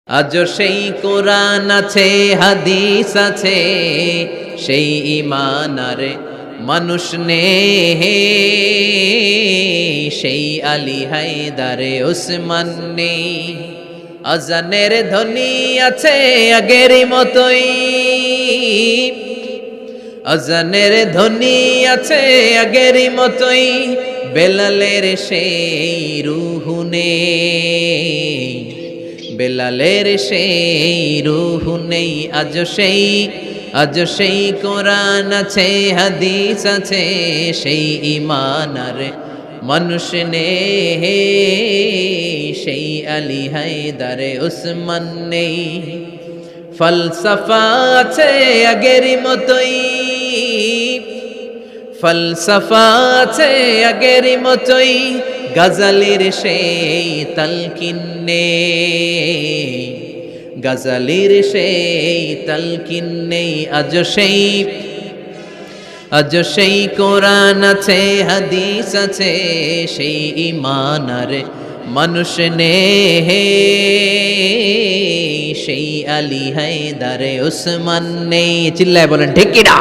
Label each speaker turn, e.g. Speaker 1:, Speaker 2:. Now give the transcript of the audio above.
Speaker 1: আজও সেই কোরআন আছে, হাদিস আছে, সেই ঈমান আর মানুষ নে, সেই আলী হায়দারে ওসমান নেই। আজানের ধ্বনি আছে আগেরই মতোই, আজানের ধ্বনি আছে আগেরই মতোই, বেলালের সেই রুহু নেই, বেলালের সেই রুহু নেই। আজ সেই কোরআন আছে, হাদিস আছে, সেই ঈমান আর মানুষ নে, সেই আলী হায়দারে ওসমান নেই। ফলসফা আছে আগেরই মতোই, ফলসফা আছে আগেরই মতোই, গজলের সেই তালকিন নেই, গজলের সেই তালকিন নেই। আজ সেই কোরআন আছে, হাদিস আছে, সেই ঈমান আর মানুষ নে, সেই আলী হায়দারে ওসমান নেই। চিল্লায় বলেন ঠিক কিনা?